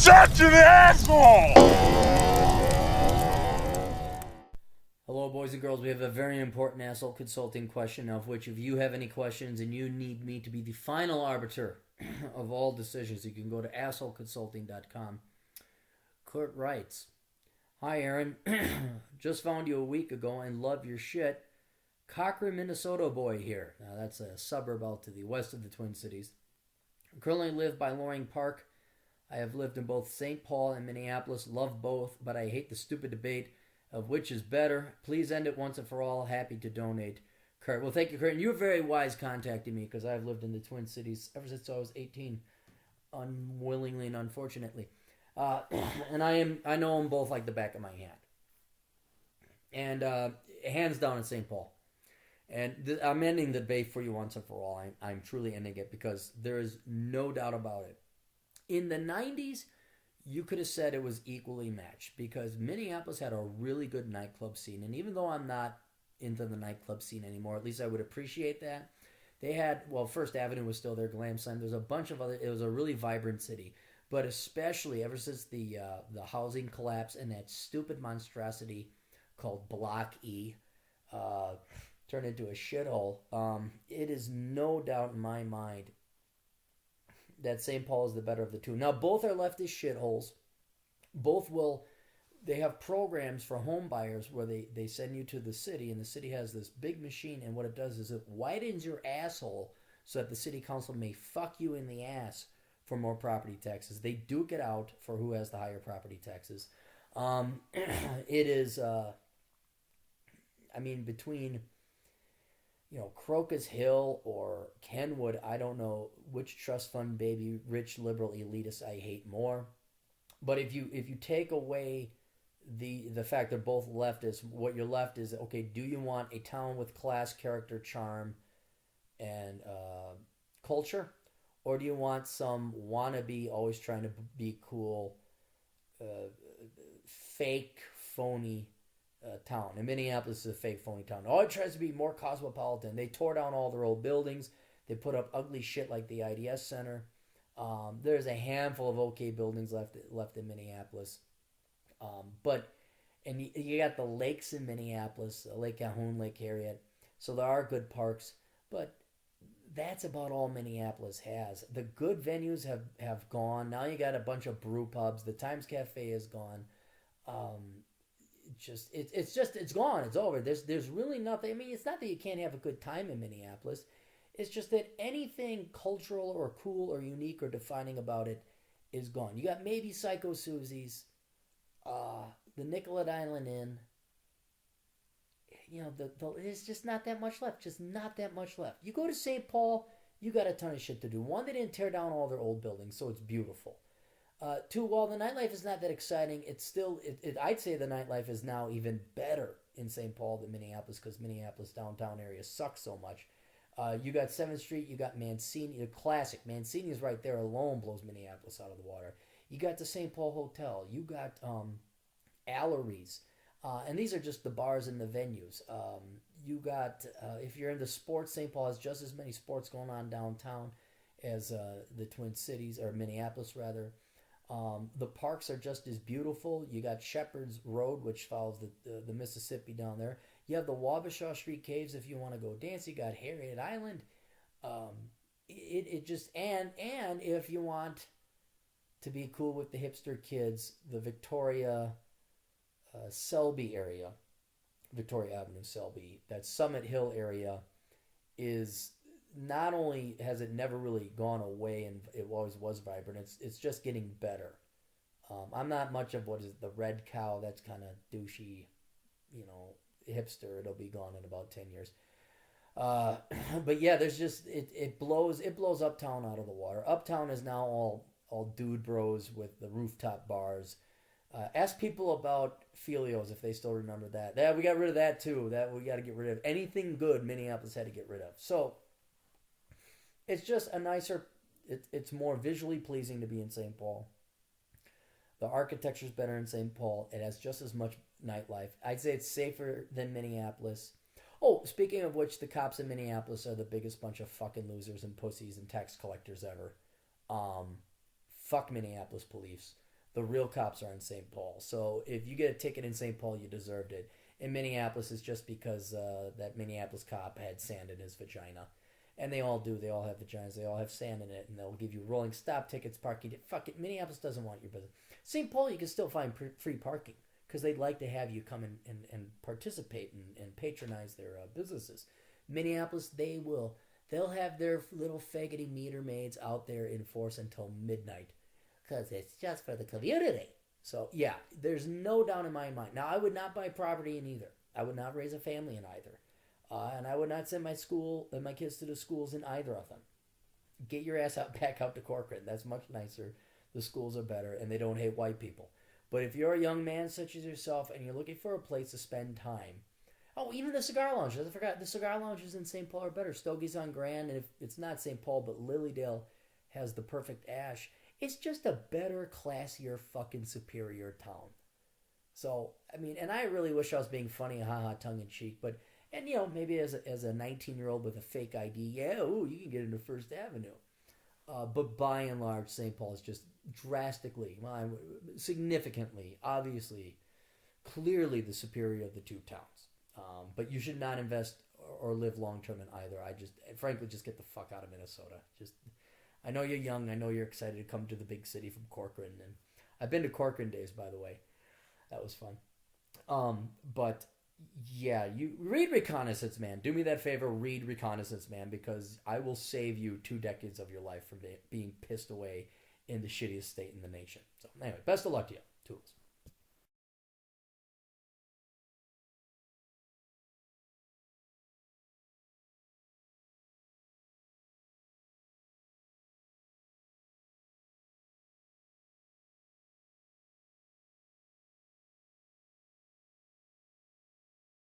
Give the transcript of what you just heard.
such an asshole! Hello, boys and girls. We have a very important asshole consulting question, of which if you have any questions and you need me to be the final arbiter of all decisions, you can go to assholeconsulting.com. Kurt writes, "Hi, Aaron. Just found you a week ago and love your shit. Cochrane, Minnesota boy here." Now, that's a suburb out to the west of the Twin Cities. I currently live by Loring Park. I have lived in both St. Paul and Minneapolis. Love both, but I hate the stupid debate of which is better. Please end it once and for all. Happy to donate. Kurt. Well, thank you, Kurt. And you're very wise contacting me because I've lived in the Twin Cities ever since I was 18, unwillingly and unfortunately. And I know them both like the back of my hand. And hands down in St. Paul. And I'm ending the debate for you once and for all. I'm truly ending it because there is no doubt about it. In the 90s, you could have said it was equally matched because Minneapolis had a really good nightclub scene. And even though I'm not into the nightclub scene anymore, at least I would appreciate that. They had, well, First Avenue was still there, Glam Slam. There's a bunch of other, it was a really vibrant city. But especially ever since the housing collapse and that stupid monstrosity called Block E, turned into a shithole. It is no doubt in my mind that St. Paul is the better of the two. Now, both are leftist shitholes. They have programs for home buyers where they send you to the city, and the city has this big machine, and what it does is it widens your asshole so that the city council may fuck you in the ass for more property taxes. They duke it out for who has the higher property taxes. It is, between Crocus Hill or Kenwood, I don't know which trust fund baby rich liberal elitist I hate more. But if you take away the fact they're both leftists, what you're left is, okay, do you want a town with class, character, charm, and culture? Or do you want some wannabe, always trying to be cool, fake, phony town? And Minneapolis is a fake, phony town. Oh, it tries to be more cosmopolitan. They tore down all their old buildings. They put up ugly shit like the IDS Center. There's a handful of okay buildings left in Minneapolis. And you got the lakes in Minneapolis, Lake Calhoun, Lake Harriet. So there are good parks, but that's about all Minneapolis has. The good venues have gone. Now you got a bunch of brew pubs. The Times Cafe is gone. It's gone. It's over. There's really nothing. I mean, it's not that you can't have a good time in Minneapolis. It's just that anything cultural or cool or unique or defining about it is gone. You got maybe Psycho Susie's, the Nicollet Island Inn. There's just not that much left. Just not that much left. You go to St. Paul, you got a ton of shit to do. One, they didn't tear down all their old buildings, so it's beautiful. Two, while the nightlife is not that exciting, it's still, I'd say the nightlife is now even better in St. Paul than Minneapolis because Minneapolis downtown area sucks so much. You got 7th Street, you got Mancini, the classic. Mancini's right there alone blows Minneapolis out of the water. You got the St. Paul Hotel. You got Allery's. And these are just the bars and the venues. You got, if you're into sports, St. Paul has just as many sports going on downtown as the Twin Cities, or Minneapolis rather. The parks are just as beautiful. You got Shepherd's Road, which follows the Mississippi down there. You have the Wabasha Street Caves if you want to go dance. You got Harriet Island. And if you want to be cool with the hipster kids, the Victoria Selby area, Victoria Avenue, Selby, that Summit Hill area is not only has it never really gone away and it always was vibrant, it's just getting better. I'm not much of the Red Cow. That's kind of douchey, hipster. It'll be gone in about 10 years. But yeah, there's just it blows Uptown out of the water. Uptown is now all dude bros with the rooftop bars. Ask people about Filios if they still remember that. We got rid of that too. That we got to get rid of. Anything good Minneapolis had to get rid of. So it's just a nicer. It's more visually pleasing to be in St. Paul. The architecture's better in St. Paul. It has just as much nightlife. I'd say it's safer than Minneapolis. Oh, speaking of which, the cops in Minneapolis are the biggest bunch of fucking losers and pussies and tax collectors ever. Fuck Minneapolis police. The real cops are in St. Paul. So if you get a ticket in St. Paul, you deserved it. In Minneapolis, it's just because that Minneapolis cop had sand in his vagina. And they all do. They all have vaginas. They all have sand in it. And they'll give you rolling stop tickets, parking. Fuck it. Minneapolis doesn't want your business. St. Paul, you can still find free parking because they'd like to have you come and participate and patronize their businesses. Minneapolis, they'll have their little faggoty meter maids out there in force until midnight because it's just for the community. So, yeah, there's no doubt in my mind. Now, I would not buy property in either. I would not raise a family in either. And I would not send my kids to the schools in either of them. Get your ass back out to Corcoran. That's much nicer. The schools are better, and they don't hate white people. But if you're a young man such as yourself and you're looking for a place to spend time, even the cigar lounges. I forgot. The cigar lounges in St. Paul are better. Stogie's on Grand, and if it's not St. Paul, but Lilydale has the perfect ash. It's just a better, classier, fucking superior town. So, I mean, and I really wish I was being funny, haha, tongue-in-cheek, but, and, maybe as a 19-year-old with a fake ID, you can get into First Avenue. But by and large, St. Paul is just drastically, significantly, obviously, clearly the superior of the two towns. But you should not invest or live long-term in either. Frankly, just get the fuck out of Minnesota. I know you're young. I know you're excited to come to the big city from Corcoran. And I've been to Corcoran days, by the way. That was fun. But yeah, you read Reconnaissance Man. Do me that favor, read Reconnaissance Man, because I will save you 2 decades of your life from being pissed away in the shittiest state in the nation. So anyway, best of luck to you. Toodles.